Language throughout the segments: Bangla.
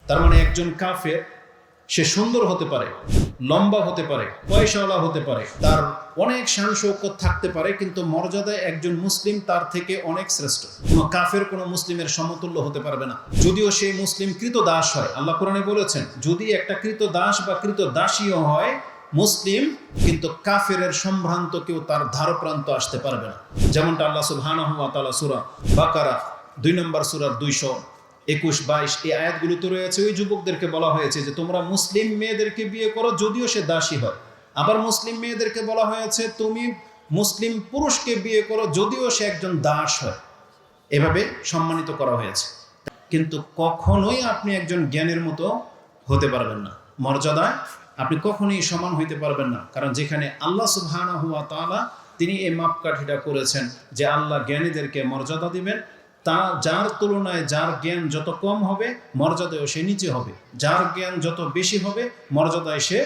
তার মানে একজন কাফের সে সুন্দর হতে পারে, লম্বা হতে পারে, পয়সাওয়ালা হতে পারে, তার অনেক শান শৌকত থাকতে পারে, কিন্তু মর্যাদায় একজন মুসলিম তার থেকে অনেক শ্রেষ্ঠ। কোনো কাফের কোনো মুসলিমের সমতুল্য হতে পারবে না, যদিও সেই মুসলিম কৃতদাস হয়। আল্লাহ কোরআনে বলেছেন, যদি একটা কৃতদাস বা কৃতদাসীও হয় মুসলিম, কিন্তু কাফেরের সম্ভ্রান্ত কেউ তার ধারপ্রান্ত আসতে পারবে না। যেমনটা আল্লাহ সুবহানাহু ওয়া তাআলা সূরা বাকারা 2 নম্বর সূরার 221-22 এই আয়াতগুলোতে রয়েছে। ওই যুবকদেরকে বলা হয়েছে যে তোমরা মুসলিম মেয়েদেরকে বিয়ে করো যদিও সে দাসী হয়। আবার মুসলিম মেয়েদেরকে বলা হয়েছে তুমি মুসলিম পুরুষকে বিয়ে করো যদিও সে একজন দাস হয়। এভাবে সম্মানিত করা হয়েছে। কিন্তু কখনোই আপনি একজন জ্ঞানীর মতো হতে পারবেন না, মর্যাদায় আপনি কখনোই সমান হইতে পারবেন না। কারণ যেখানে আল্লাহ সুবহানাহু ওয়া তাআলা তিনি এই মাপকাঠিটা করেছেন যে আল্লাহ জ্ঞানীদেরকে মর্যাদা দিবেন, তা যার তুলনায় যার জ্ঞান যত কম হবে মর্যাদায় সে নিচে হবে, যার জ্ঞান যত বেশি হবে মর্যাদায় সে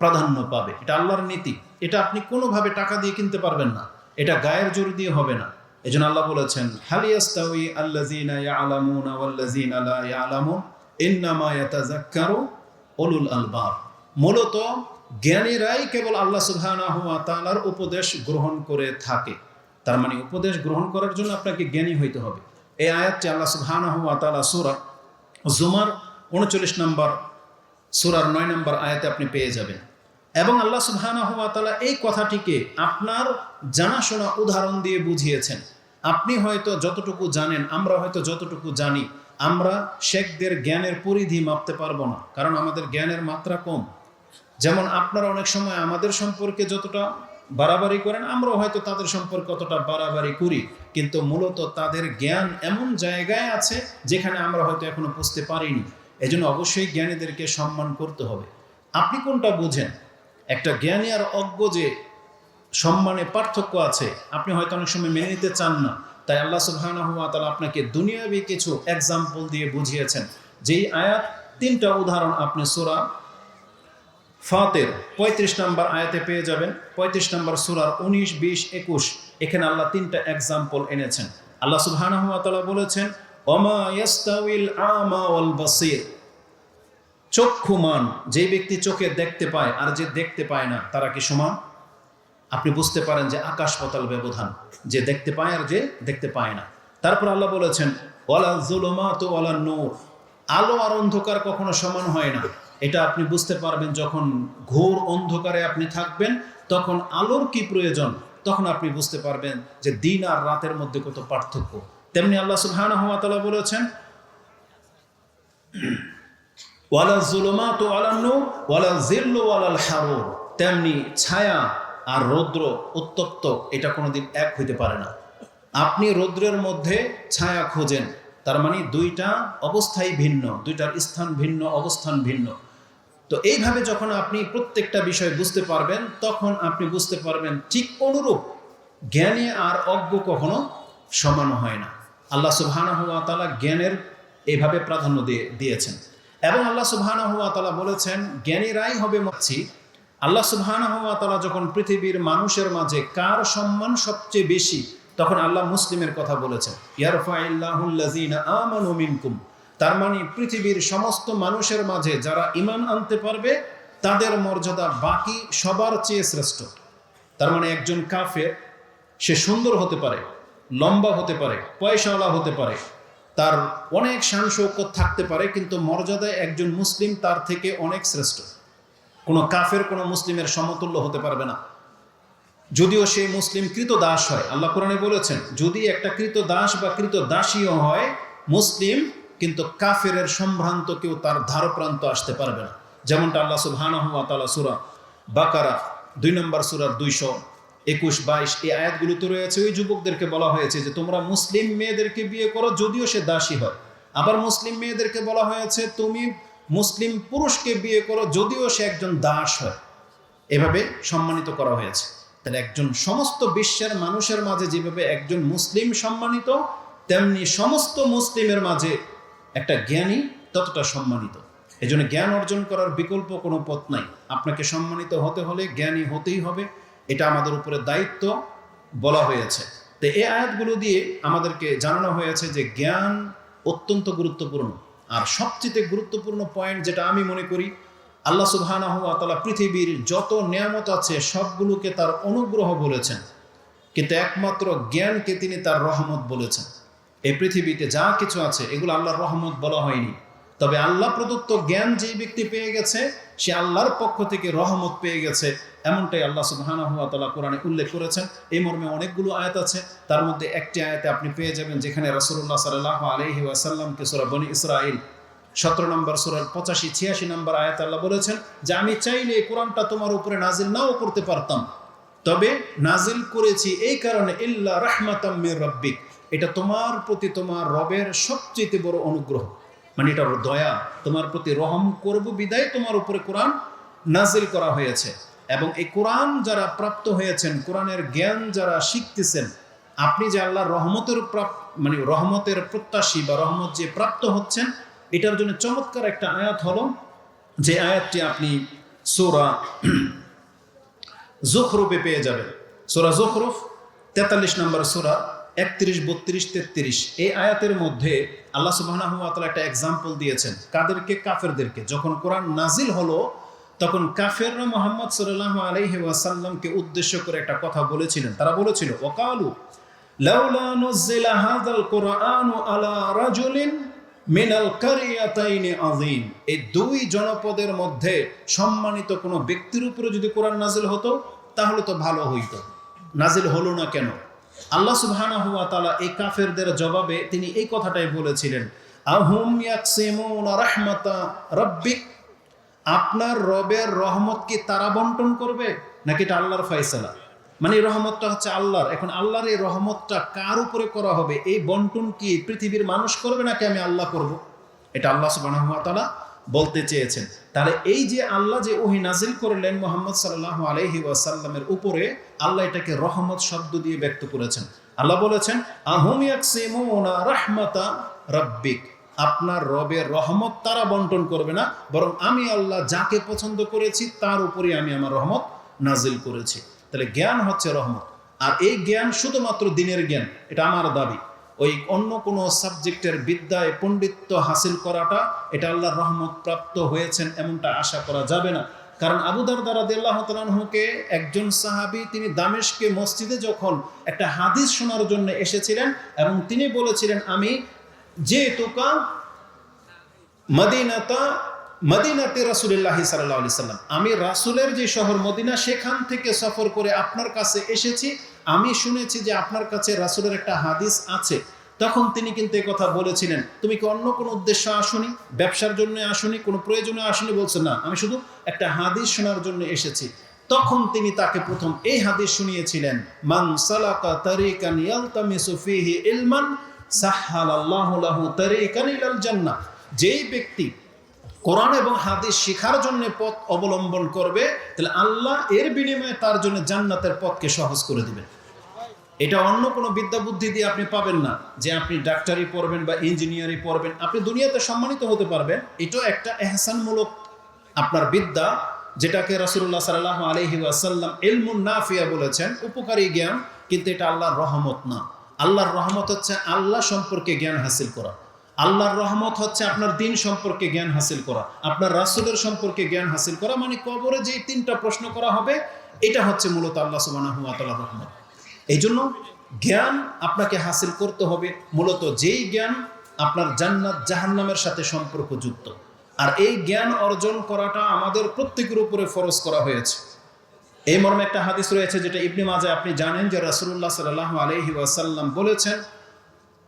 প্রাধান্য পাবে। এটা আল্লাহর নীতি। এটা আপনি কোনোভাবে টাকা দিয়ে কিনতে পারবেন না, এটা গায়ের জোর দিয়ে হবে না। এজন্য আল্লাহ বলেছেন, হাল ইয়াস্তাউই আল্লাযীনা ইয়ালামুনা ওয়াল্লাযীনা লা ইয়ালামুন ইন্নামা ইয়াতাযাক্কারু উলুল আলবাব। মূলত জ্ঞানীরাই কেবল আল্লাহ সুবহানাহু ওয়া তাআলার উপদেশ গ্রহণ করে থাকে। তার মানে উপদেশ গ্রহণ করার জন্য আপনাকে জ্ঞানী হইতে হবে। এই আয়াতটি আল্লাহ সুবহানাহু ওয়া তাআলা সূরা জুমার 39 নম্বর সূরার 9 নম্বর আয়াতে আপনি পেয়ে যাবেন। এবং আল্লাহ সুবহানাহু ওয়া তাআলা এই কথাটিকে আপনার জানাশোনা উদাহরণ দিয়ে বুঝিয়েছেন। আপনি হয়তো যতটুকু জানেন, আমরা হয়তো যতটুকু জানি, আমরা শেখদের জ্ঞানের পরিধি মাপতে পারবো না, কারণ আমাদের জ্ঞানের মাত্রা কম। যেমন আপনারা অনেক সময় আমাদের সম্পর্কে যতটা বাড়াবাড়ি করেন, আমরাও হয়তো তাদের সম্পর্কে অতটা বাড়াবাড়ি করি, কিন্তু মূলত তাদের জ্ঞান এমন জায়গায় আছে যেখানে আমরা হয়তো এখনো পৌঁছতে পারিনি। এজন্য অবশ্যই জ্ঞানীদেরকে সম্মান করতে হবে। আপনি কোনটা বুঝেন? একটা জ্ঞানী আর অজ্ঞ যে সম্মানে পার্থক্য আছে, আপনি হয়তো অনেক সময় মেনে নিতে চান না। তাই আল্লাহ সুবহানাহু ওয়া তাআলা আপনাকে দুনিয়াবি কিছু এক্সাম্পল দিয়ে বুঝিয়েছেন। যেই আয়াত 3টা উদাহরণ আপনি সূরা ফাতির 35 নম্বর আয়াতে পেয়ে যাবেন, 35 নম্বর সূরার 19, 20, 21 এখানে আল্লাহ 3টা এক্সাম্পল এনেছেন। আল্লাহ সুবহানাহু ওয়া তাআলা বলেছেন, ওমা ইয়াস্তাউইল আমা ওয়াল বাসীর। চক্ষুমান, যে ব্যক্তি চোখে দেখতে পায় আর যে দেখতে পায় না, তারা কি সমান? আপনি বুঝতে পারেন যে আকাশ পাতাল ব্যবধান, যে দেখতে পায় আর যে দেখতে পায় না। তারপর আল্লাহ বলেছেন, ওয়ালা যুলুমাতু ওয়ালা নূর। আলো আর অন্ধকার কখনো সমান হয় না। এটা আপনি বুঝতে পারবেন যখন ঘোর অন্ধকারে আপনি থাকবেন, তখন আলোর কি প্রয়োজন, তখন আপনি বুঝতে পারবেন যে দিন আর রাতের মধ্যে কত পার্থক্য। তেমনি আল্লাহ সুবহানাহু ওয়া তাআলা বলেছেন, ওয়ালা যুলুমাতু ওয়ালা নূর ওয়ালা যিল্লু ওয়ালাল হারুর। তেমনি ছায়া আর রৌদ্র, উত্তপ্ত, এটা কোনোদিন এক হইতে পারে না। আপনি রৌদ্রের মধ্যে ছায়া খোঁজেন, তার মানে দুইটা অবস্থাই ভিন্ন, দুইটার স্থান ভিন্ন, অবস্থান ভিন্ন। তো এইভাবে যখন আপনি প্রত্যেকটা বিষয় বুঝতে পারবেন, তখন আপনি বুঝতে পারবেন ঠিক অনুরূপ জ্ঞানী আর অজ্ঞ কখনো সমান হয় না। আল্লাহ সুবহানাহু ওয়া তাআলা জ্ঞানের এইভাবে প্রাধান্য দিয়েছেন। এবং আল্লাহ সুবহানাহু ওয়া তাআলা বলেছেন, জ্ঞানীরাই হবে মুত্তাকি। আল্লাহ সুবহানাহু ওয়া তাআলা যখন পৃথিবীর মানুষের মাঝে কার সম্মান সবচেয়ে বেশি, তখন আল্লাহ মুসলিমের কথা বলেছেন, ইয়ারফাইল্লাহুল্লাযীনা আমানু মিনকুম। তার মানে পৃথিবীর সমস্ত মানুষের মাঝে যারা ঈমান আনতে পারবে তাদের মর্যাদা বাকি সবার চেয়ে শ্রেষ্ঠ। তার মানে একজন কাফের সে সুন্দর হতে পারে, লম্বা হতে পারে, পয়সাওয়ালা হতে পারে, তার অনেক শান শৌকত থাকতে পারে, কিন্তু মর্যাদায় একজন মুসলিম তার থেকে অনেক শ্রেষ্ঠ। কোনো কাফের কোনো মুসলিমের সমতুল্য হতে পারবে না, যদিও সেই মুসলিম কৃতদাস হয়। আল্লাহ কোরআনে বলেছেন, যদি একটা কৃতদাস বা কৃতদাসীও হয় মুসলিম, কিন্তু কাফেরের সম্ভ্রান্ত কেউ তার ধারপ্রান্ত আসতে পারবে না। যেমনটা আল্লাহ সুবহানাহু ওয়া তাআলা সূরা বাকারা 2 নম্বর সূরার 221-22 এই আয়াতগুলোতে রয়েছে। ওই যুবকদেরকে বলা হয়েছে যে তোমরা মুসলিম মেয়েদেরকে বিয়ে করো যদিও সে দাসী হয়। আবার মুসলিম মেয়েদেরকে বলা হয়েছে তুমি মুসলিম পুরুষকে বিয়ে করো যদিও সে একজন দাস হয়। এভাবে সম্মানিত করা হয়েছে। তাহলে একজন সমস্ত বিশ্বের মানুষের মাঝে যেভাবে একজন মুসলিম সম্মানিত, তেমনি সমস্ত মুসলিমের মাঝে একটা জ্ঞানী ততটা সম্মানিত। এই জন্য জ্ঞান অর্জন করার বিকল্প কোনো পথ নাই। আপনাকে সম্মানিত হতে হলে জ্ঞানী হতেই হবে, এটা আমাদের উপরে দায়িত্ব বলা হয়েছে। তো এই আয়াতগুলো দিয়ে আমাদেরকে জানানো হয়েছে যে জ্ঞান অত্যন্ত গুরুত্বপূর্ণ। আর সবচেয়ে গুরুত্বপূর্ণ পয়েন্ট যেটা আমি মনে করি, আল্লাহ সুবহানাহু ওয়া তাআলা পৃথিবীর যত নিয়ামত আছে সবগুলোকে তার অনুগ্রহ বলেছেন, কিন্তু একমাত্র জ্ঞানকে তিনি তার রহমত বলেছেন। এই পৃথিবীতে যা কিছু আছে এগুলো আল্লাহর রহমত বলা হয়নি, তবে আল্লাহ প্রদত্ত জ্ঞান যেই ব্যক্তি পেয়ে গেছে সে আল্লাহর পক্ষ থেকে রহমত পেয়ে গেছে, এমনটাই আল্লাহ সুবহানাহু ওয়া তাআলা কোরআনে উল্লেখ করেছেন। এই মর্মে অনেকগুলো আয়াত আছে, তার মধ্যে একটি আয়াতে আপনি পেয়ে যাবেন যেখানে রাসূলুল্লাহ সাল্লাল্লাহু আলাইহি ওয়াসাল্লামকে সূরা বনী ইসরাঈল 17 নম্বর সূরার 85-86 নম্বর আয়াতে আল্লাহ বলেছেন যে আমি চাইলে এই কোরআনটা তোমার উপরে নাজিল নাও করতে পারতাম, তবে নাজিল করেছি এই কারণে ইল্লা রাহমাতাম মির রাব্বিক, এটা তোমার প্রতি তোমার রবের সবচেয়ে বড় অনুগ্রহ, মানে এটা দয়া, তোমার প্রতি রহম করব বিদায় তোমার উপরে কোরআন নাজিল করা হয়েছে। এবং এই কোরআন যারা প্রাপ্ত হয়েছেন, কোরআনের জ্ঞান যারা শিখতেছেন, আপনি যে আল্লাহর রহমতের মানে রহমতের প্রত্যাশী বা রহমত যে প্রাপ্ত হচ্ছেন, এটার জন্য চমৎকার একটা আয়াত হলো যে আয়াতটি আপনি সূরা যুখরুফে পেয়ে যাবেন। সূরা যুখরুফ 43 নম্বর সূরা 31, 32, 33 এই আয়াতের মধ্যে আল্লাহ সুবহানাহু ওয়া তাআলা একটা এক্সাম্পল দিয়েছেন। কাদেরকে? কাফেরদেরকে। যখন কোরআন নাজিল হলো তখন কাফেররা মুহাম্মদ সাল্লাল্লাহু আলাইহি ওয়াসাল্লামকে উদ্দেশ্য করে একটা কথা বলেছিলেন। তারা বলেছিল ওয়াকালু লাউলা নুজিলা হাযাল কুরআনু আলা রাজুলিন মিনাল কারিয়াতাইনি আযীম, এই দুই জনপদের মধ্যে সম্মানিত কোনো ব্যক্তির উপরে যদি কোরআন নাজিল হতো তাহলে তো ভালো হইতো, নাজিল হলো না কেন? আল্লাহ সুবহানাহু ওয়া তাআলা এই কাফেরদের জবাবে তিনি এই কথাটাই বলেছিলেন, আহুম ইয়াকসিমুনা রাহমাতা রাব্বিক, আপনার রবের রহমত কি তারা বন্টন করবে নাকি এটা আল্লাহর ফয়সালা? মানে এই রহমতটা হচ্ছে আল্লাহর, এখন আল্লাহর এই রহমতটা কার উপরে করা হবে, এই বন্টন কি পৃথিবীর মানুষ করবে নাকি আমি আল্লাহ করব? এটা আল্লাহ সুবহানাহু ওয়া তাআলা বলতে চেয়েছেন। তাহলে এই যে আল্লাহ যে ওহী নাজিল করলেন মুহাম্মদ সাল্লাল্লাহু আলাইহি ওয়াসাল্লামের উপরে, আল্লাহ এটাকে রহমত শব্দ দিয়ে ব্যক্ত করেছেন। আল্লাহ বলেছেন আহুম ইয়াকসিমুনা রাহমাতা রাব্বিক, আপনার রবের রহমত তারা বন্টন করবে না, বরং আমি আল্লাহ যাকে পছন্দ করেছি তার উপরে আমি আমার রহমত নাজিল করেছি। তাহলে জ্ঞান হচ্ছে রহমত, আর এই জ্ঞান শুধুমাত্র দিনের জ্ঞান, এটা আমার দাবি। ওই অন্য কোনো সাবজেক্টের বিদ্যায় পণ্ডিত্য হাসিল করাটা এটা আল্লাহর রহমত প্রাপ্ত হয়েছেন এমনটা আশা করা যাবে না। কারণ আবু দারদা রাদিয়াল্লাহু তাআলা আনহুকে একজন সাহাবী তিনি দামেশকে মসজিদে যখন একটা হাদিস শোনার জন্য এসেছিলেন এবং তিনি বলেছিলেন আমি যে তোকা মদিনাতে রাসূলুল্লাহ সাল্লাল্লাহু আলাইহি সাল্লাম, আমি রাসূলের যে শহর মদিনা সেখান থেকে সফর করে আপনার কাছে এসেছি, আমি শুনেছি যে আপনার কাছে রাসূলের একটা হাদিস আছে। তখন তিনি কিন্তু এই কথা বলেছিলেন, তুমি কি অন্য কোনো উদ্দেশ্য আসনি, ব্যবসার জন্য আসনি, কোনো প্রয়োজনে আসনি? বলছেন না, আমি শুধু একটা হাদিস শোনার জন্য এসেছি। তখন তিনি তাকে প্রথম এই হাদিস শুনিয়েছিলেন, মান সালাকা তারিকান ইয়ালতামিসু ফীহি ইলমান সাহহালাল্লাহু লাহু তারিকান ইলাল জান্নাহ, যেই ব্যক্তি কোরআন এবং হাদিস শেখার জন্য পথ অবলম্বন করবে তাহলে আল্লাহ এর বিনিময়ে তার জন্য জান্নাতের পথকে সহজ করে দিবেন। এটা অন্য কোনো বিদ্যা বুদ্ধি দিয়ে আপনি পাবেন না, যে আপনি ডাক্তারি পড়বেন বা ইঞ্জিনিয়ারিং পড়বেন আপনি দুনিয়াতে সম্মানিত হতে পারবেন। এটাও একটা এহসানমূলক আপনার বিদ্যা, যেটাকে রাসূলুল্লাহ সাল্লাল্লাহু আলাইহি ওয়াসাল্লাম ইলমুন নাফিয়া বলেছেন, উপকারী জ্ঞান, কিন্তু এটা আল্লাহর রহমত না। আল্লাহর রহমত হচ্ছে আল্লাহ সম্পর্কে জ্ঞান হাসিল করা, আল্লাহর রহমত হচ্ছে আপনার দিন সম্পর্কে জ্ঞান হাসিল করা, আপনার রাসূলের সম্পর্কে জ্ঞান হাসিল করা, মানে কবরে যেই 3টা প্রশ্ন করা হবে এটা হচ্ছে মূলত আল্লাহ সুবহানাহু ওয়া তাআলার রহমত। এই জন্য জ্ঞান আপনাকে হাসিল করতে হবে, মূলত যেই জ্ঞান আপনার জান্নাত জাহান্নামের সাথে সম্পর্কযুক্ত। আর এই জ্ঞান অর্জন করাটা আমাদের প্রত্যেকের উপরে ফরজ করা হয়েছে। এই মর্মে একটা হাদিস রয়েছে যেটা ইবনে মাজাহ আপনি জানেন, যে রাসূলুল্লাহ সাল্লাল্লাহু আলাইহি ওয়াসাল্লাম বলেছেন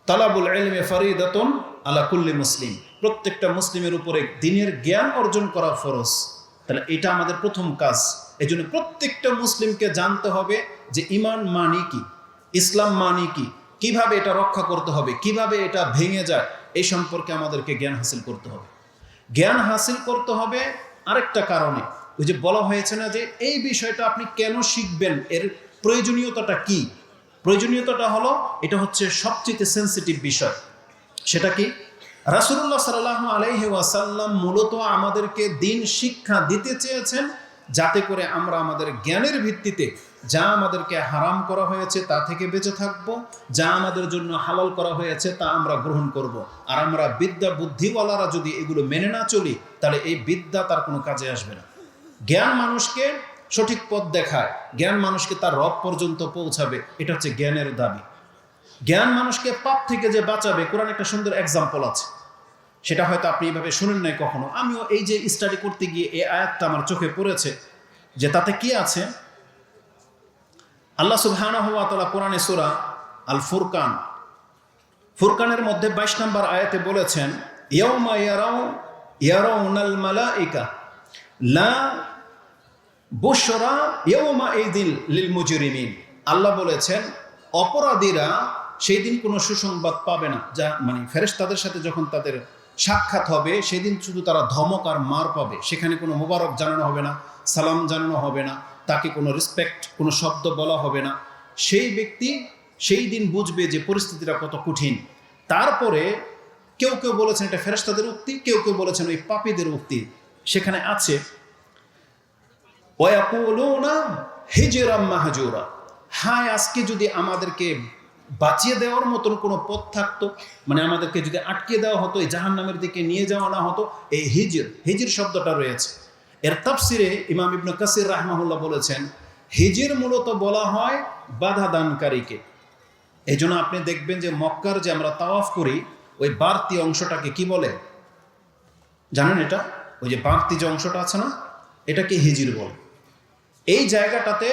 তালাবুল ইলমি ফরিদাতুন আলা কুল্লি মুসলিম, প্রত্যেকটা মুসলিমের উপরে দ্বীনের জ্ঞান অর্জন করা ফরজ। তাহলে এটা আমাদের প্রথম কাজ। এই জন্য প্রত্যেকটা মুসলিমকে জানতে হবে যে ঈমান মানে কি, ইসলাম মানে কি, কিভাবে এটা রক্ষা করতে হবে, কিভাবে এটা ভেঙে যায়, এই সম্পর্কে আমাদেরকে জ্ঞান হাসিল করতে হবে। জ্ঞান হাসিল করতে হবে আরেকটা কারণে, ওই যে বলা হয়েছে না যে এই বিষয়টা আপনি কেন শিখবেন, এর প্রয়োজনীয়তাটা কি? প্রয়োজনীয়তাটা হলো এটা হচ্ছে সবচেয়ে সেন্সিটিভ বিষয়। সেটা কি? রাসূলুল্লাহ সাল্লাল্লাহু আলাইহি ওয়াসাল্লাম মূলত আমাদেরকে দ্বীন শিক্ষা দিতে চেয়েছেন যাতে করে আমরা আমাদের জ্ঞানের ভিত্তিতে যা আমাদেরকে হারাম করা হয়েছে তা থেকে বেঁচে থাকব, যা আমাদের জন্য হালাল করা হয়েছে তা আমরা গ্রহণ করব। আর আমরা বিদ্যা বুদ্ধিওয়ালারা যদি এগুলো মেনে না চলি, তাহলে এই বিদ্যা তার কোনো কাজে আসবে না। জ্ঞান মানুষকে সঠিক পথ দেখায়, জ্ঞান মানুষকে তার রব পর্যন্ত পৌঁছাবে, এটা হচ্ছে জ্ঞানের দাবি। জ্ঞান মানুষকে পাপ থেকে যে বাঁচাবে, কোরআন একটা সুন্দর এক্সাম্পল আছে, সেটা হয়তো আপনি এইভাবে শুনেন নাই কখনো। আমিও এই যে স্টাডি করতে গিয়ে এই আয়াতটা আমার চোখে পড়েছে, যে তাতে কি আছে। আল্লাহ সুবহানাহু ওয়া তাআলা কোরআনে সূরা আল ফুরকান, ফুরকানের মধ্যে 22 নম্বর আয়াতে বলেছেন, ইয়াউমা ইয়ারাউনাল মালাইকা লা বুশরা ইয়াউমা ইযিল লিল মুজরিমিন। আল্লাহ বলেছেন অপরাধীরা সেই দিন কোনো সুসংবাদ পাবে না, যা মানে ফেরেশতাদের সাথে যখন তাদের সাক্ষাৎ হবে সেদিন শুধু তারা ধমক আর মার পাবে। সেখানে কোনো মোবারক জানানো হবে না, সালাম জানানো হবে না, তাকে কোনো রেসপেক্ট, কোনো শব্দ বলা হবে না। সেই ব্যক্তি সেই দিন বুঝবে যে পরিস্থিতিটা কত কঠিন। তারপরে কেউ কেউ বলেছেন এটা ফেরেশতাদের উক্তি, কেউ কেউ বলেছেন ওই পাপীদের উক্তি। সেখানে আছে ওয়ায়াকুলুনা হিজরাম মাহজুরা, হায় আজকে যদি আমাদেরকে বাঁচিয়ে দেওয়ার মতন কোনো পথ থাকতো, মানে আমাদেরকে যদি আটকে দেওয়া হতো, এই জাহান্নামের দিকে নিয়ে যাওয়া না হতো। এই হিজির শব্দটা রয়েছে, এর তাফসিরে ইমাম ইবনে কাসির রাহমাহুল্লাহ বলেছেন হিজির মূলত বলা হয় বাধা দানকারীকে। এই জন্য আপনি দেখবেন যে মক্কার যে আমরা তাওয়াফ করি, ওই বাড়তি অংশটাকে কি বলে জানেন? এটা ওই যে বাড়তি যে অংশটা আছে না, এটাকে হিজির বলে। এই জায়গাটাতে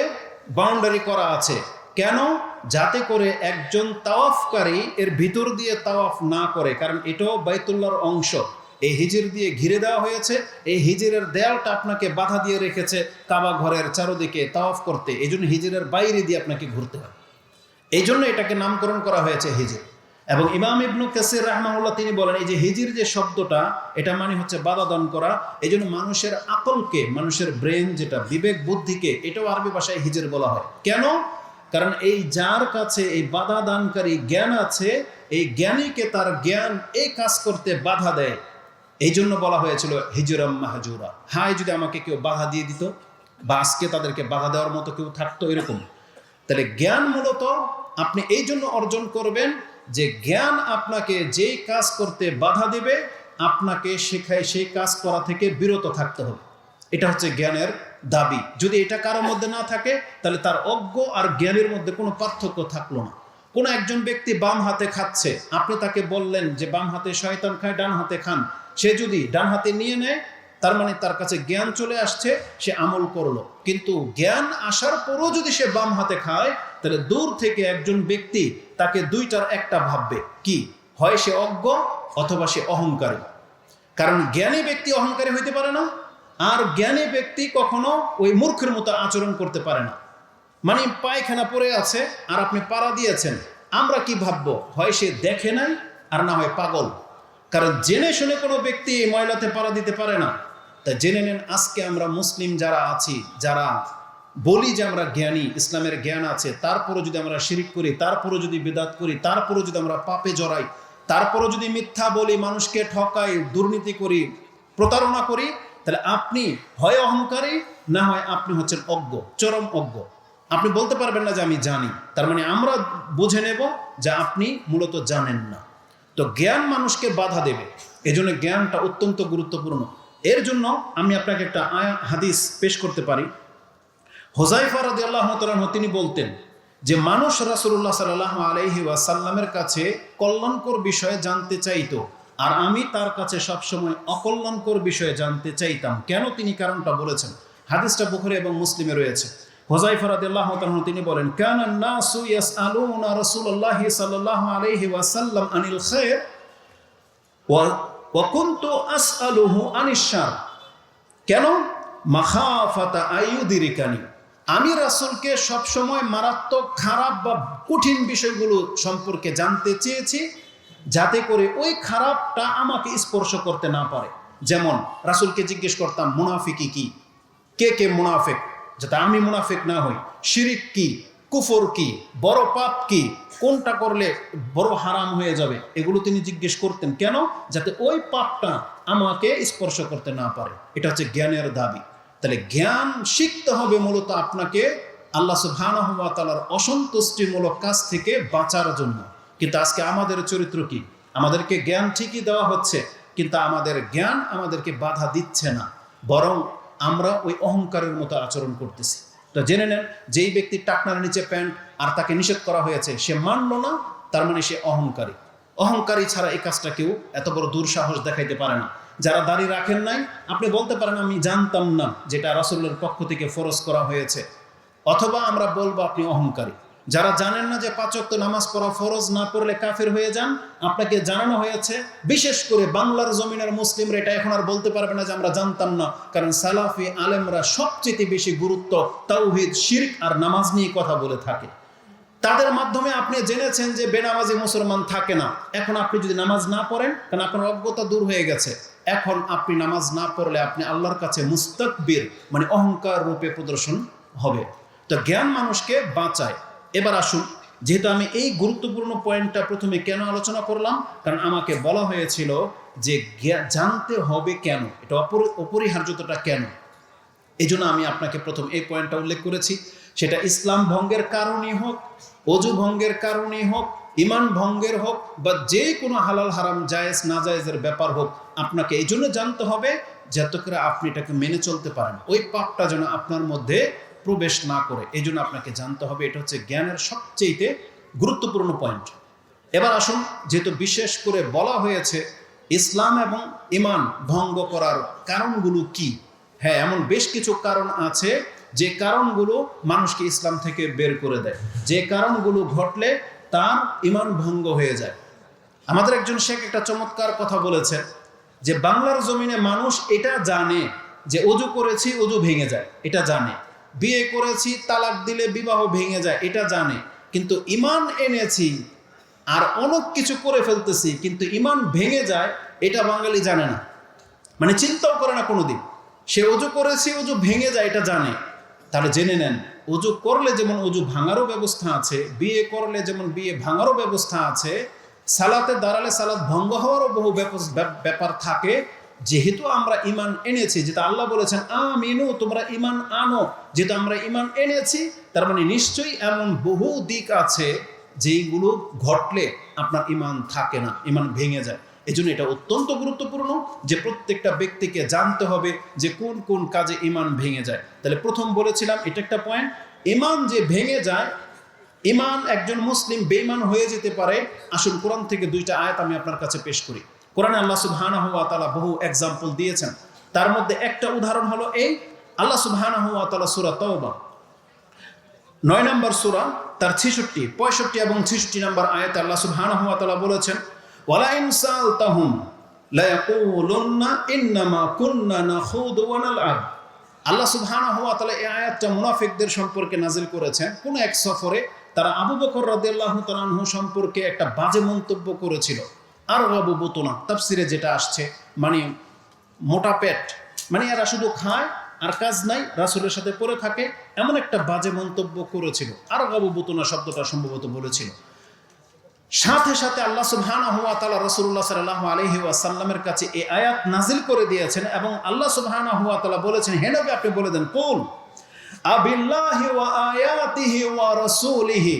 বাউন্ডারি করা আছে কেন? যাতে করে একজন তাওয়াফকারী এর ভিতর দিয়ে তাওয়াফ না করে, কারণ এটাও বাইতুল্লাহর অংশ। এই হিজির দিয়ে ঘিরে দেওয়া হয়েছে, এই হিজিরের দেয়ালটা আপনাকে বাধা দিয়ে রেখেছে কাবা ঘরের চারদিকে তাওয়াফ করতে। এই জন্য হিজিরের বাইরে দিয়ে আপনাকে ঘুরতে হয়, এই জন্য এটাকে নামকরণ করা হয়েছে হিজির। এবং ইমাম ইবনে কাসির রাহমাহুল্লাহ তিনি বলেন এই যে হিজির যে শব্দটা, এটা মানে হচ্ছে বাধা দান করা। এই জন্য মানুষের আকলকে, মানুষের ব্রেন যেটা বিবেক বুদ্ধিকে, এটাও আরবি ভাষায় হিজির বলা হয়। কেন? কারণ এই যার কাছে এই বাধা দানকারী জ্ঞান আছে, এই জ্ঞানীকে তার জ্ঞান এই কাজ করতে বাধা দেয়। এই জন্য বলা হয়েছিল হিজরাম মাহজুরা, হায় যদি আমাকে কেউ বাধা দিয়ে দিত, বা আজকে তাদেরকে বাধা দেওয়ার মতো কেউ থাকতো, এরকম। তাহলে জ্ঞান মূলত আপনি এই জন্য অর্জন করবেন যে জ্ঞান আপনাকে যেই কাজ করতে বাধা দেবে, আপনাকে শেখায় সেই কাজ করা থেকে বিরত থাকতে হবে। এটা হচ্ছে জ্ঞানের দাবি। যদি এটা কারোর মধ্যে না থাকে, তাহলে তার অজ্ঞ আর জ্ঞানের মধ্যে কোনো পার্থক্য থাকলো না। কোনো একজন ব্যক্তি বাম হাতে খাচ্ছে, আপনি তাকে বললেন যে বাম হাতে শয়তান খায়, ডান হাতে খান। সে যদি ডান হাতে নিয়ে নেয়, তার মানে তার কাছে জ্ঞান চলে আসছে, সে আমল করলো। কিন্তু জ্ঞান আসার পরও যদি সে বাম হাতে খায়, তাহলে দূর থেকে একজন ব্যক্তি তাকে দুইটার একটা ভাববে, কি হয় সে অজ্ঞ অথবা সে অহংকারী। কারণ জ্ঞানী ব্যক্তি অহংকারী হইতে পারে না, আর জ্ঞানী ব্যক্তি কখনো ওই মূর্খের মতো আচরণ করতে পারে না। মানে পায়খানা পড়ে আছে আর আপনি পাড়া দিয়েছেন, আমরা কি ভাববো? হয় সে দেখে নাই, আর না হয় পাগল। কারণ জেনে শুনে কোনো ব্যক্তি ময়লাতে পাড়া দিতে পারে না। তাই জেনে নেন, আজকে আমরা মুসলিম যারা আছি, যারা বলি যে আমরা জ্ঞানী, ইসলামের জ্ঞান আছে, তারপরও যদি আমরা শিরিক করি, তারপরও যদি বিদআত করি, তারপরও যদি আমরা পাপে জড়াই, তারপরও যদি মিথ্যা বলি, মানুষকে ঠকাই, দুর্নীতি করি, প্রতারণা করি, তাহলে আপনি হয় অহংকারী, না হয় আপনি হচ্ছেন অজ্ঞ, চরম অজ্ঞ। আপনি বলতে পারবেন না যে আমি জানি, তার মানে আমরা বুঝে নেব যে আপনি মূলত জানেন না। তো জ্ঞান মানুষকে বাধা দেবে, এজন্য জ্ঞানটা অত্যন্ত গুরুত্বপূর্ণ। এর জন্য আমি আপনাকে একটা হাদিস পেশ করতে পারি। হুযায়ফা রাদিয়াল্লাহু তাআলা তিনি বলতেন যে মানুষ রাসূলুল্লাহ সাল্লাল্লাহু আলাইহি ওয়াসাল্লামের কাছে কল্যাণকর বিষয়ে জানতে চাইতো, আর আমি তার কাছে সবসময় অকল্যাণকর বিষয়ে জানতে চাইতাম। কেন? তিনি কারণটা বলেছেন। হাদিসটা বুখারী এবং মুসলিমে রয়েছে। হুযায়ফা রাদিয়াল্লাহু তাআলা তিনি বলেন, কানান নাসু ইয়াসআলুনা রাসূলুল্লাহ সাল্লাল্লাহু আলাইহি ওয়াসাল্লাম আনিল খায়র ওয়া কুনতু আসআলুহু আনিশ শার। কেন? মাখাফাতা আইয়ুদিরিকানি, আমি রাসূলকে সবসময় মারাত্মক খারাপ বা কঠিন বিষয়গুলো সম্পর্কে জানতে চেয়েছি, যাতে করে ওই খারাপটা আমাকে স্পর্শ করতে না পারে। যেমন রাসূলকে জিজ্ঞেস করতাম মুনাফিকি কি, কে কে মুনাফিক, যাতে আমি মুনাফিক না হই। শিরিক কি, কুফর কি, বড় পাপ কি, কোনটা করলে বড় হারাম হয়ে যাবে, এগুলো তিনি জিজ্ঞেস করতেন। কেন? যাতে ওই পাপটা আমাকে স্পর্শ করতে না পারে। এটা হচ্ছে জ্ঞানের দাবি। তাহলে জ্ঞান শিখতে হবে মূলত আপনাকে আল্লাহ সুবহানাহু ওয়া তাআলার অসন্তুষ্টিমূলক কাজ থেকে বাঁচার জন্য। কিন্তু আজকে আমাদের চরিত্র কি? আমাদেরকে জ্ঞান ঠিকই দেওয়া হচ্ছে, কিন্তু আমাদের জ্ঞান আমাদেরকে বাধা দিচ্ছে না, বরং আমরা ওই অহংকারের মতো আচরণ করতেছি। তো জেনে নেন, যেই ব্যক্তি টাকনার নিচে প্যান্ট আর তাকে নিষেধ করা হয়েছে, সে মানলো না, তার মানে সে অহংকারী। অহংকারী ছাড়া এই কাজটা কেউ এত বড় দুঃসাহস দেখাইতে পারে না। যারা দাড়ি রাখেন নাই, আপনি বলতে পারেন আমি জানতাম না যেটা রাসূলের পক্ষ থেকে ফরজ করা হয়েছে, অথবা আমরা বলবো আপনি অহংকারী। যারা জানেন না যে 5 ওয়াক্ত নামাজ পড়া ফরজ, না পড়লে কাফের হয়ে যান, আপনাকে জানানো হয়েছে। বিশেষ করে বাংলার জমিনের মুসলিমরা এটা এখন আর বলতে পারবে না যে আমরা জানতাম না, কারণ সালাফি আলেমরা সবচেয়ে বেশি গুরুত্ব তাওহীদ, শিরক আর নামাজ নিয়ে কথা বলে থাকে। তাদের মাধ্যমে আপনি জেনেছেন যে বেনামাজি মুসলমান থাকে না। এখন আপনি যদি নামাজ না পড়েন, কারণ আপনার অজ্ঞতা দূর হয়ে গেছে, এখন আপনি নামাজ না পড়লে আপনি আল্লাহর কাছে মুস্তাকবির মানে অহংকার রূপে প্রদর্শন হবে। তো জ্ঞান মানুষকে বাঁচায়। এবার আসুন, যেহেতু আমি এই গুরুত্বপূর্ণ পয়েন্টটা প্রথমে কেন আলোচনা করলাম, কারণ আমাকে বলা হয়েছিল যে জানতে হবে কেন, এটা অপরিহার্যতাটা কেন। এই জন্য আমি আপনাকে প্রথম এই পয়েন্টটা উল্লেখ করেছি। সেটা ইসলাম ভঙ্গের কারণেই হোক, অজু ভঙ্গের কারণেই হোক, ইমান ভঙ্গের হোক, বা যে কোনো হালাল হারাম জায়েজ না জায়েজের ব্যাপার হোক, আপনাকে এই জন্য জানতে হবে যাতে করে আপনি এটাকে মেনে চলতে পারেন, ওই পাপটা যেন আপনার মধ্যে প্রবেশ না করে। এই জন্য আপনাকে জানতে হবে। এটা হচ্ছে জ্ঞানের সবচেয়ে গুরুত্বপূর্ণ পয়েন্ট। এবার আসুন, যেহেতু বিশেষ করে বলা হয়েছে ইসলাম এবং ইমান ভঙ্গ করার কারণগুলো কি। হ্যাঁ, এমন বেশ কিছু কারণ আছে যে কারণগুলো মানুষকে ইসলাম থেকে বের করে দেয়, যে কারণগুলো ঘটলে তার ইমান ভঙ্গ হয়ে যায়। আমাদের একজন শেখ একটা চমৎকার কথা বলেছে যে বাংলার জমিনে মানুষ এটা জানে যে অজু করেছি অজু ভেঙে যায়, এটা জানে। বিয়ে করেছি তালাক দিলে বিবাহ ভেঙে যায়, এটা জানে। কিন্তু ইমান এনেছি আর অনেক কিছু করে ফেলতেছি, কিন্তু ইমান ভেঙে যায়, এটা বাঙালি জানে না, মানে চিন্তাও করে না কোনোদিন। সে অজু করেছি অজু ভেঙে যায় এটা জানে। তাহলে জেনে নেন, অজু করলে যেমন অজু ভাঙারও ব্যবস্থা আছে, বিয়ে করলে যেমন বিয়ে ভাঙারও ব্যবস্থা আছে, সালাতে দাঁড়ালে সালাত ভঙ্গ হওয়ারও বহু ব্যাপার থাকে। যেহেতু আমরা ইমান এনেছি, যেটা আল্লাহ বলেছেন আমিনু, তোমরা ইমান আনো, যেহেতু আমরা ইমান এনেছি, তার মানে নিশ্চয়ই এমন বহু দিক আছে যেইগুলো ঘটলে আপনার ইমান থাকে না, ইমান ভেঙে যায়। এই জন্য এটা অত্যন্ত গুরুত্বপূর্ণ যে প্রত্যেকটা ব্যক্তিকে জানতে হবে যে কোন কোন কাজে ইমান ভেঙে যায়। তাহলে প্রথম বলেছিলাম এটা একটা পয়েন্ট, ইমান যে ভেঙে যায়, ইমান একজন মুসলিম বেঈমান হয়ে যেতে পারে। আসুন কোরআন থেকে 2টা আয়াত আমি আপনার কাছে পেশ করি। কোরআনে আল্লাহ সুবহানাহু ওয়া তাআলা বহু এক্সাম্পল দিয়েছেন, তার মধ্যে একটা উদাহরণ হলো এই আল্লাহ সুবহানাহু ওয়া তাআলা সূরা তাওবা 9 নম্বর সূরা, তার 66, 65 এবং 66 নম্বর আয়াতে আল্লাহ সুবহানাহু ওয়া তাআলা বলেছেন ওয়ালা ইন সালতাহুম লা ইয়াকুলুন্না ইন্নামা কুন্না নাখুদু ওয়া নালআব। আল্লাহ সুবহানাহু ওয়া তাআলা এই আয়াতটা মুনাফিকদের সম্পর্কে নাজিল করেছেন। কোন এক সফরে তারা আবু বকর রাদিয়াল্লাহু তাআলা আনহু সম্পর্কে একটা বাজে মন্তব্য করেছিল। আর আবু বুতুনা তাফসিরে যেটা আসছে, মানে মোটা পেট, মানে এরা শুধু খায় আর কাজ নাই, রাসূলের সাথে পড়ে থাকে, এমন একটা বাজে মন্তব্য করেছিল। আর আবু বুতুনা শব্দটা সম্ভবত বলেছিল। সাথে সাথে আল্লাহ সুবহানাহু ওয়া তাআলা রাসূলুল্লাহ সাল্লাল্লাহু আলাইহি ওয়াসাল্লামের কাছে এই আয়াত নাজিল করে দিয়েছেন এবং আল্লাহ সুবহানাহু ওয়া তাআলা বলেছেন, হে নবী আপনি বলে দেন, কুল আবিল্লাহি ওয়া আয়াতিহি ওয়া রাসূলিহি,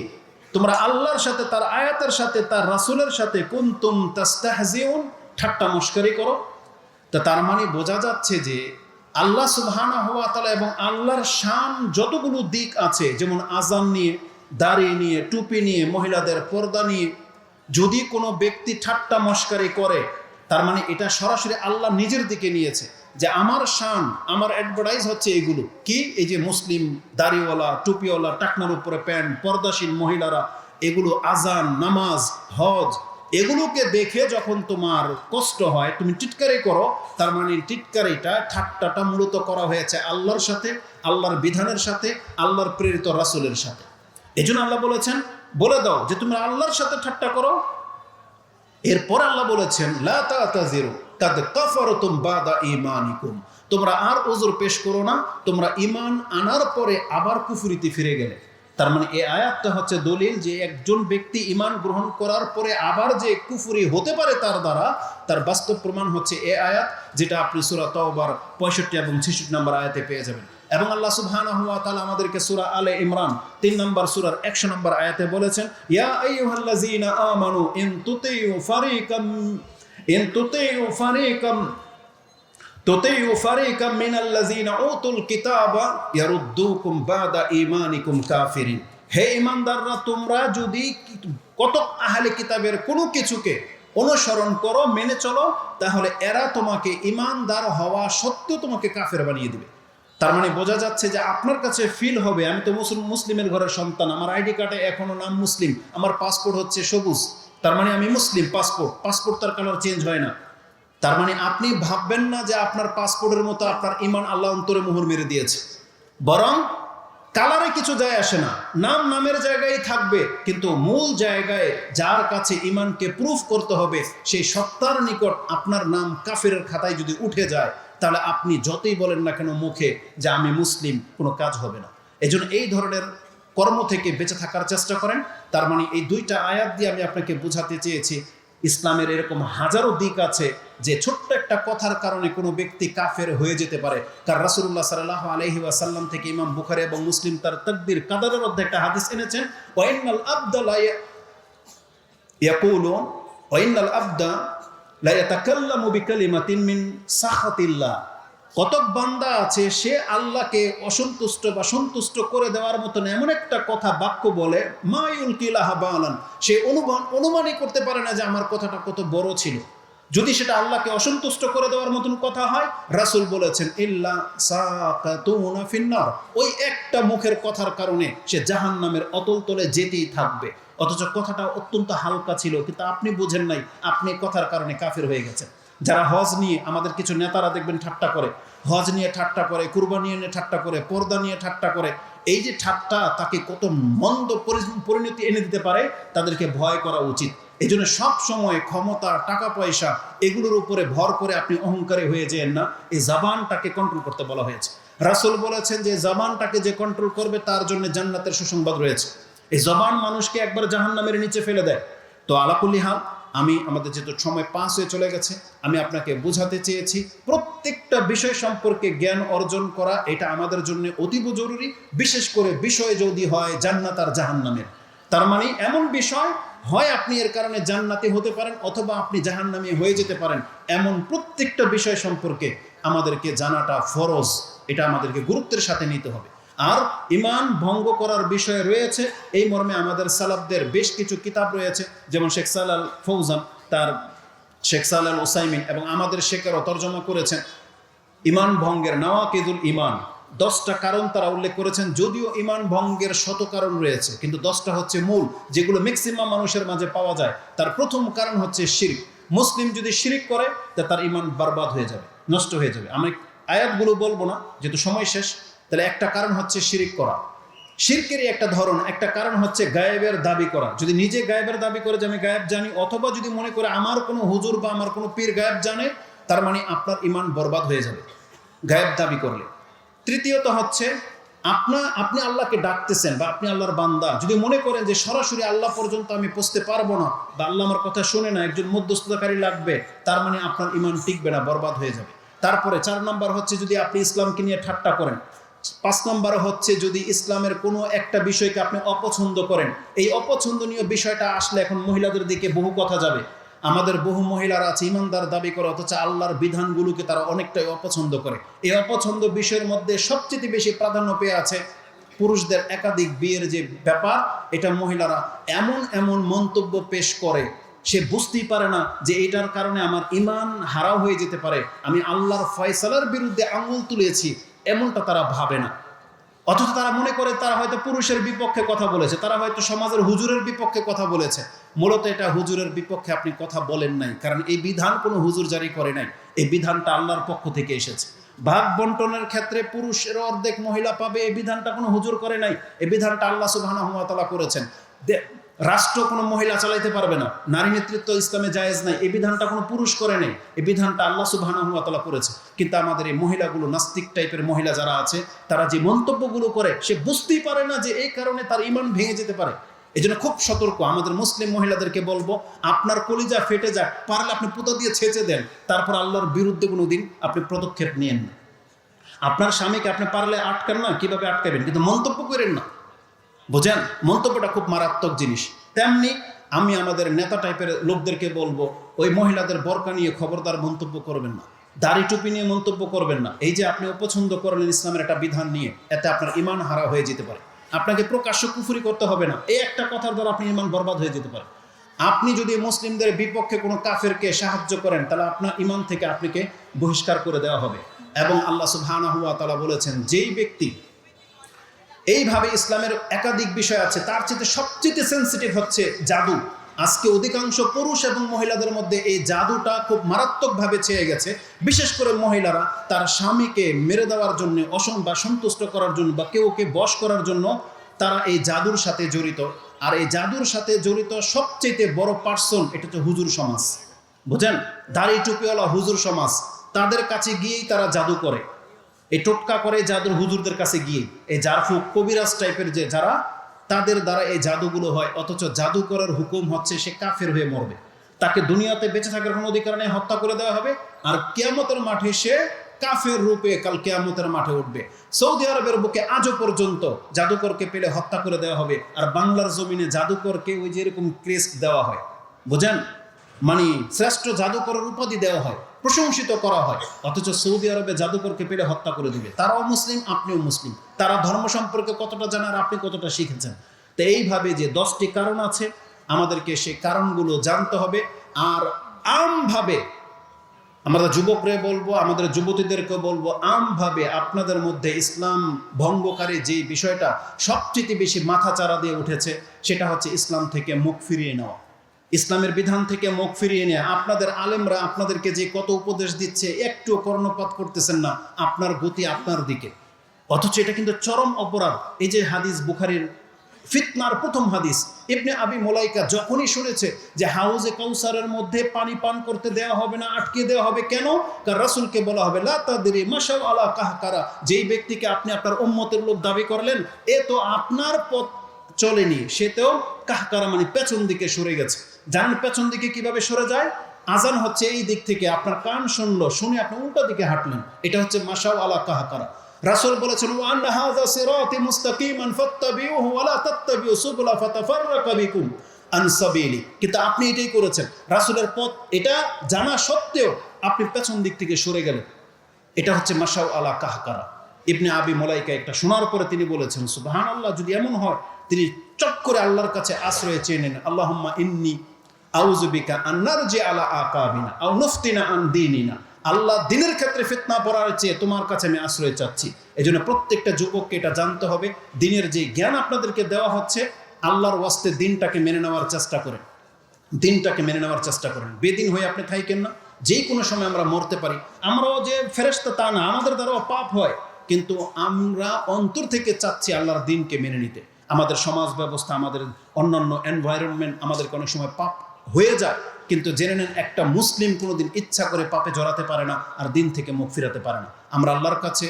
তোমরা আল্লাহর সাথে, তার আয়াতের সাথে, তার রাসূলের সাথে কুনতুম তাস্তাহজিউন, ঠাট্টা মশকরি করো। তা তার মানে বোঝা যাচ্ছে যে আল্লাহ সুবহানাহু ওয়া তাআলা এবং আল্লাহর শান যতগুলো দিক আছে, যেমন আযান নিয়ে, দাড়ি নিয়ে, টুপি নিয়ে, মহিলাদের পর্দা নিয়ে, যদি কোনো ব্যক্তি ঠাট্টা মশকরি করে, তার মানে এটা সরাসরি আল্লাহ নিজের দিকে নিয়েছে যে আমার শান, আমার অ্যাডভার্টাইজ হচ্ছে এগুলো কি, এই যে মুসলিম দাড়িওয়ালা, টুপিওয়ালা, টাকনার উপরে প্যান্ট, পর্দাশীল মহিলারা, এগুলো আজান, নামাজ, হজ, এগুলোকে দেখে যখন তোমার কষ্ট হয় তুমি টিটকারি করো, তার মানে টিটকারিটা, ঠাট্টাটা মূলত করা হয়েছে আল্লাহর সাথে, আল্লাহর বিধানের সাথে, আল্লাহর প্রেরিত রাসূলের সাথে। এই জন্য আল্লাহ বলেছেন বলে দাও যে তোমরা আল্লাহর সাথে ঠাট্টা করো। এরপর আল্লাহ বলেছেন লা তা'তাযিরু কাদ কাফারতুম বাদা ঈমানিকুম, তোমরা আর ওযর পেশ করো না, তোমরা ঈমান আনার পরে আবার কুফরিতে ফিরে গেলে। তার মানে এই আয়াতটা হচ্ছে দলিল যে একজন ব্যক্তি ঈমান গ্রহণ করার পরে আবার যে কুফরি হতে পারে তার দ্বারা, তার বাস্তব প্রমাণ হচ্ছে এই আয়াত, যেটা আপনি সূরা তাওবার 65 এবং 66 নম্বর আয়াতে পেয়ে যাবেন। এবং আল্লাহ সুবহানাহু ওয়া তাআলা আমাদেরকে সূরা আলে ইমরান 3 নম্বর সূরার 100 নম্বর আয়াতে বলেছেন, ইয়া আইয়ুহাল্লাযীনা আমানু ইন তুতিউ ফারিকাম মিনাল্লাযীনা উতুল কিতাবা ইয়ারুদ্দুকুম বাদা ঈমানিকুম কাফিরিন। হে ঈমানদাররা, তোমরা যদি কতক আহলে কিতাবের কোনো কিছুকে অনুসরণ করো, মেনে চলো, তাহলে এরা তোমাকে ঈমানদার হওয়া সত্ত্বেও তোমাকে কাফের বানিয়ে দিবে। তার মানে বোঝা যাচ্ছে যে আপনার কাছে ফিল হবে আমি তো মুসলিমের ঘরের সন্তান, আমার আইডি কার্ডে এখনো নাম মুসলিম, আমার পাসপোর্ট হচ্ছে সবুজ, তার মানে আমি মুসলিম। পাসপোর্ট তার কালার চেঞ্জ হয় না। তার মানে আপনি ভাববেন না যে আপনার পাসপোর্টের মতো আপনার ঈমান আল্লাহ অন্তরে মোহর মেরে দিয়েছে, বরং কালারে কিছু যায় আসে না, নামের জায়গায় থাকবে, কিন্তু মূল জায়গায় যার কাছে ঈমানকে প্রুফ করতে হবে সেই সত্তার নিকট আপনার নাম কাফেরের খাতায় যদি উঠে যায়, তাহলে আপনি যতই বলেন না কেন মুখে যে আমি মুসলিম, কোনো কাজ হবে না। এজন্য এই ধরনের কর্ম থেকে বেঁচে থাকার চেষ্টা করেন। তার মানে এই দুইটা আয়াত দিয়ে আমি আপনাকে বোঝাতে চেয়েছি ইসলামের এরকম হাজারো দিক আছে যে ছোট্ট একটা কথার কারণে কোনো ব্যক্তি কাফের হয়ে যেতে পারে। কারণ রাসূলুল্লাহ সাল্লাল্লাহু আলাইহি ওয়াসাল্লাম থেকে ইমাম বুখারী এবং মুসলিম তার তাকবীর কাদারের মধ্যে একটা হাদিস এনেছেন, ওয়াইনাল আবদা লা ইয়াতাকাল্লামু বিকালিমাতিন মিন সাখাতিল্লাহ। কতক বান্দা আছে সে আল্লাহকে অসন্তুষ্ট বা সন্তুষ্ট করে দেওয়ার মতন এমন একটা কথা বাক্য বলে, মা ইউলকিলাহা বালান, সে অনুমানই করতে পারে না যে আমার কথাটা কত বড় ছিল। যদি সেটা আল্লাহকে অসন্তুষ্ট করে দেওয়ার মতন কথা হয়, রাসূল বলেছেন ইল্লা সাকাতুনা ফিন্নার, ওই একটা মুখের কথার কারণে সে জাহান্নামের অতল তলে যেতেই থাকবে। অথচ কথাটা অত্যন্ত হালকা ছিল, কিন্তু আপনি বুঝেন নাই, আপনি কথার কারণে কাফের হয়ে গেছেন। যারা হজ নিয়ে, আমাদের কিছু নেতারা দেখবেন ঠাট্টা করে, হজ নিয়ে ঠাট্টা করে, কুরবানি নিয়ে ঠাট্টা করে, পর্দা নিয়ে ঠাট্টা করে। এই যে ঠাট্টা তাকে কত মন্দ পরিণতি এনে দিতে পারে, তাদেরকে ভয় করা উচিত। এই জন্য সব সময় ক্ষমতা, টাকা পয়সা এগুলোর উপরে ভর করে আপনি অহংকারী হয়ে যেন না। এই জবানটাকে কন্ট্রোল করতে বলা হয়েছে। রাসূল বলেছেন যে জবানটাকে যে কন্ট্রোল করবে তার জন্য জান্নাতের সুসংবাদ রয়েছে। এই জবান মানুষকে একবার জাহান্নামের নিচে ফেলে দেয়। তো আলাকুল্লি হাল, আমাদের যেহেতু সময় পাস হয়ে চলে গেছে, আমি আপনাকে বোঝাতে চেয়েছি প্রত্যেকটা বিষয় সম্পর্কে জ্ঞান অর্জন করা এটা আমাদের জন্য অতীব জরুরি। বিশেষ করে বিষয় যদি হয় জান্নাত আর জাহান্নামের, তার মানে এমন বিষয় হয় আপনি এর কারণে জান্নাতি হতে পারেন অথবা আপনি জাহান্নামী হয়ে যেতে পারেন, এমন প্রত্যেকটা বিষয় সম্পর্কে আমাদেরকে জানাটা ফরজ, এটা আমাদেরকে গুরুত্বের সাথে নিতে হবে। আর ঈমান ভঙ্গ করার বিষয় রয়েছে, এই মর্মে আমাদের সালাফদের বেশ কিছু কিতাব রয়েছে, যেমন শেখ সালেহ আল ফৌজান তার শেখ সালেহ আল ওসাইমিন এবং আমাদের শেখেরও তর্জমা করেছেন ঈমান ভঙ্গের নাওয়াকিদুল ঈমান। 10টা কারণ তারা উল্লেখ করেছেন, যদিও ঈমান ভঙ্গের শত কারণ রয়েছে, কিন্তু 10টা হচ্ছে মূল, যেগুলো ম্যাক্সিমাম মানুষের মাঝে পাওয়া যায়। তার প্রথম কারণ হচ্ছে শিরক। মুসলিম যদি শিরক করে তার ঈমান বরবাদ হয়ে যাবে, নষ্ট হয়ে যাবে। আমি আয়াতগুলো বলবো না যেহেতু সময় শেষ। তাহলে একটা কারণ হচ্ছে শিরক করা, শিরকেরই একটা ধরন। একটা কারণ হচ্ছে গায়েবের দাবি করা। যদি নিজে গায়েবের দাবি করে যে আমি গায়েব জানি, অথবা যদি মনে করে আমার কোনো হুজুর বা আমার কোনো পীর গায়েব জানে, তার মানে আপনার ঈমান বরবাদ হয়ে যাবে গায়েব দাবি করলে। তৃতীয়ত হচ্ছে আপনি আল্লাহকে ডাকতেছেন বা আপনি আল্লাহর বান্দা, যদি মনে করেন যে সরাসরি আল্লাহ পর্যন্ত আমি পৌঁছতে পারবো না বা আল্লাহ আমার কথা শুনে না, একজন মধ্যস্থতাকারী লাগবে, তার মানে আপনার ঈমান টিকবে না, বরবাদ হয়ে যাবে। তারপরে 4 নম্বর হচ্ছে যদি আপনি ইসলামকে নিয়ে ঠাট্টা করেন। 5 নম্বর হচ্ছে যদি ইসলামের কোনো একটা বিষয়কে আপনি অপছন্দ করেন। এই অপছন্দনীয় বিষয়টা আসলে এখন মহিলাদের দিকে বহু কথা যাবে। আমাদের বহু মহিলারা আছে ইমানদার দাবি করে, অথচ আল্লাহর বিধানগুলোকে তারা অনেকটাই অপছন্দ করে। এই অপছন্দ বিষয়ের মধ্যে সবচেয়ে বেশি প্রাধান্য পেয়ে আছে পুরুষদের একাধিক বিয়ের যে ব্যাপার, এটা মহিলারা এমন এমন মন্তব্য পেশ করে, সে বুঝতেই পারে না যে এটার কারণে আমার ঈমান হারাও হয়ে যেতে পারে, আমি আল্লাহর ফয়সালার বিরুদ্ধে আঙুল তুলেছি, এমনটা তারা ভাবে না। অথচ তারা মনে করে তারা হয়তো পুরুষের বিপক্ষে কথা বলেছে, তারা হয়তো সমাজের হুজুরের বিপক্ষে কথা বলেছে। মূলত এটা হুজুরের বিপক্ষে আপনি কথা বলেন নাই, কারণ এই বিধান কোনো হুজুর জারি করে নাই, এই বিধানটা আল্লাহর পক্ষ থেকে এসেছে। ভাগ বন্টনের ক্ষেত্রে পুরুষের অর্ধেক মহিলা পাবে, এই বিধানটা কোনো হুজুর করে নাই, এই বিধানটা আল্লাহ সুবহানাহু ওয়া তাআলা করেছেন। রাষ্ট্র কোনো মহিলা চালাইতে পারবে না, নারী নেতৃত্ব ইসলামে জায়েজ নাই, এই বিধানটা কোনো পুরুষ করে নেই, এই বিধানটা আল্লাহ সুবহানাহু ওয়া তাআলা করেছে। কিন্তু আমাদের এই মহিলাগুলো, নাস্তিক টাইপের মহিলা যারা আছে, তারা যে মন্তব্যগুলো করে সে বুঝতেই পারে না যে এই কারণে তার ঈমান ভেঙে যেতে পারে। এই জন্য খুব সতর্ক। আমাদের মুসলিম মহিলাদেরকে বলবো, আপনার কলিজা ফেটে যাক, পারলে আপনি পুঁতা দিয়ে ছেঁচে দেন, তারপর আল্লাহর বিরুদ্ধে কোনো দিন আপনি পদক্ষেপ নিয়েন না। আপনার স্বামীকে আপনি পারলে আটকান না, কিভাবে আটকাবেন, কিন্তু মন্তব্য করেন না। বুঝেন, মন্তব্যটা খুব মারাত্মক জিনিস। তেমনি আমি আমাদের নেতা টাইপের লোকদেরকে বলবো, ওই মহিলাদের বোরকা নিয়ে খবরদার মন্তব্য করবেন না, দাড়ি টুপি নিয়ে মন্তব্য করবেন না। এই যে আপনি অপছন্দ করলেন ইসলামের একটা বিধান নিয়ে, এতে আপনার ইমান হারা হয়ে যেতে পারে। আপনাকে প্রকাশ্য কুফরি করতে হবে না, এই একটা কথার দ্বারা আপনি ইমান বরবাদ হয়ে যেতে পারে। আপনি যদি মুসলিমদের বিপক্ষে কোনো কাফেরকে সাহায্য করেন, তাহলে আপনার ইমান থেকে আপনাকে বহিষ্কার করে দেওয়া হবে। এবং আল্লাহ সুবহানাহু ওয়া তাআলা বলেছেন, যেই ব্যক্তি এইভাবে ইসলামের একাধিক বিষয় আছে, তার চেয়ে সবচেয়ে সেন্সিটিভ হচ্ছে জাদু। আজকে অধিকাংশ পুরুষ এবং মহিলাদের মধ্যে এই জাদুটা খুব মারাত্মকভাবে ছেয়ে গেছে। বিশেষ করে মহিলারা তার স্বামীকে মেরে দেওয়ার জন্য, বা সন্তুষ্ট করার জন্য, বা কেউকে বশ করার জন্য তারা এই জাদুর সাথে জড়িত। আর এই জাদুর সাথে জড়িত সবচেয়ে বড় পার্সন, এটা হচ্ছে হুজুর সমাজ। বুঝেন, দাড়ি টুপিওয়ালা হুজুর সমাজ, তাদের কাছে গিয়েই তারা জাদু করে, এই টোটকা করে জাদুর হুজুরদের কাছে গিয়ে, এই জারফুক কবিরাজ টাইপের যে যারা, তাদের দ্বারা এই জাদুগুলো হয়। অথচ জাদু করার হুকুম হচ্ছে সে কাফের হয়ে মরবে, তাকে দুনিয়াতে বেঁচে থাকার কোনো অধিকার নেই, হত্যা করে দেওয়া হবে। আর কিয়ামতের মাঠে সে কাফের রূপে কাল কিয়ামতের মাঠে উঠবে। সৌদি আরবের বুকে আজও পর্যন্ত জাদুকরকে পেলে হত্যা করে দেওয়া হবে। আর বাংলার জমিনে জাদুকরকে ওই যে এরকম ক্রেস্ট দেওয়া হয়, বুঝেন, মানে শ্রেষ্ঠ জাদুকরের উপাধি দেওয়া হয়, প্রশংসিত করা হয়। অথচ সৌদি আরবে জাদুকরকে পেলে হত্যা করে দিবে। তারাও মুসলিম, আপনিও মুসলিম। তারা ধর্ম সম্পর্কে কতটা জানার, আপনি কতটা শিখেছেন। তো এইভাবে যে 10টি কারণ আছে, আমাদেরকে সেই কারণগুলো জানতে হবে। আর আমভাবে আমরা যুবকরে বলবো, আমাদের যুবতীদেরকে বলবো, আমভাবে আপনাদের মধ্যে ইসলাম ভঙ্গকারী যে বিষয়টা সবচেয়ে বেশি মাথাচাড়া দিয়ে উঠেছে, সেটা হচ্ছে ইসলাম থেকে মুখ ফিরিয়ে নেওয়া, ইসলামের বিধান থেকে মুখ ফিরিয়ে নেওয়া। আপনাদের আলেমরা আপনাদেরকে যে কত উপদেশ দিচ্ছে, একটু কর্ণপাত করতেছেন না, আপনার গতি আপনার দিকে। অথচ এটা কিন্তু চরম অপরাধ। এই যে হাদিস, বুখারীর ফিতনার প্রথম হাদিস, ইবনে আবি মুলাইকা যখনই শুনেছে যে হাউজে কাউসারের মধ্যে পানি পান করতে দেওয়া হবে না, আটকে দেওয়া হবে, কেন? কারণ রাসূলকে বলা হবে, লা তাদরি মাশাউ আলা কাহকারা, যেই ব্যক্তিকে আপনি আপনার উম্মতের লোক দাবি করলেন, এ তো আপনার পথ চলেনি, সে তো কাহকারা মানে পেছন দিকে সরে গেছে। জানেন পেছন দিকে কিভাবে সরে যায়? আজান হচ্ছে এই দিক থেকে, আপনার কান শুনলো, শুনে আপনি উল্টা দিকে হাঁটলেন, এটা হচ্ছে মাশাউ আলা কাহকারা। রাসূল বলেছেন, ওয়া আন্না হাযা সিরাতি মুস্তাকিমান ফাত্তাবিউহু ওয়া লা তাত্তাবিউ সুবুলা ফাতাফাররাকা বিকুম আন সাবিলি। কিন্তু আপনি এটাই করেছেন, রাসূলের পথ এটা জানা সত্ত্বেও আপনি পেছন দিক থেকে সরে গেলেন। এটা হচ্ছে মাশাউ আলা কাহকারা। ইবনে আবি মুলাইকা একটা শোনার পরে তিনি বলেছেন, সুবহানাল্লাহ, যদি এমন হয়, তিনি চট করে আল্লাহর কাছে আশ্রয় চেয়ে নেন, আল্লাহুম্মা ইন্নী আউযু বিকা আন নারজি আলা আকাবিনা আও নুফতিনা আন দীনিনা। আল্লাহ, দিনের ক্ষেত্রে ফিতনা পড়ার চেয়ে তোমার কাছে আমি আশ্রয় চাচ্ছি। এই জন্য প্রত্যেকটা যুবককে এটা জানতে হবে, দিনের যে জ্ঞান আপনাদেরকে দেওয়া হচ্ছে, আল্লাহর ওয়াস্তে দিনটাকে মেনে নেওয়ার চেষ্টা করেন, দিনটাকে মেনে নেওয়ার চেষ্টা করেন। বেদিন হয়ে আপনি থাকেন না, যে কোনো সময় আমরা মরতে পারি। আমরাও যে ফেরেশতা তা না, আমাদের দ্বারাও পাপ হয়, কিন্তু আমরা অন্তর থেকে চাচ্ছি আল্লাহর দিনকে মেনে নিতে। আমাদের সমাজ ব্যবস্থা, আমাদের অন্যান্য এনভায়রনমেন্ট আমাদেরকে অনেক সময় পাপ হয়ে যায়, কিন্তু জেনে নেন, একটা মুসলিম কোনোদিন ইচ্ছা করে পাপে জড়াতে পারে না, আর দিন থেকে মুখ ফিরাতে পারে না। আমরা আল্লাহর কাছে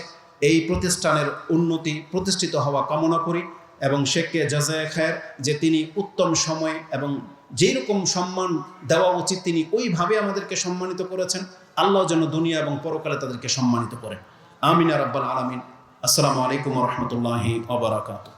এই প্রতিষ্ঠানের উন্নতি, প্রতিষ্ঠিত হওয়া কামনা করি, এবং শেখকে জাযায়ে খায়ের, যে তিনি উত্তম সময় এবং যেই রকম সম্মান দেওয়া উচিত তিনি ওইভাবে আমাদেরকে সম্মানিত করেছেন। আল্লাহ যেন দুনিয়া এবং পরকালে তাদেরকে সম্মানিত করেন। আমিন ইয়া রাব্বাল আলামিন। আসসালামু আলাইকুম ওয়া রাহমাতুল্লাহি ওয়া বারাকাতুহু।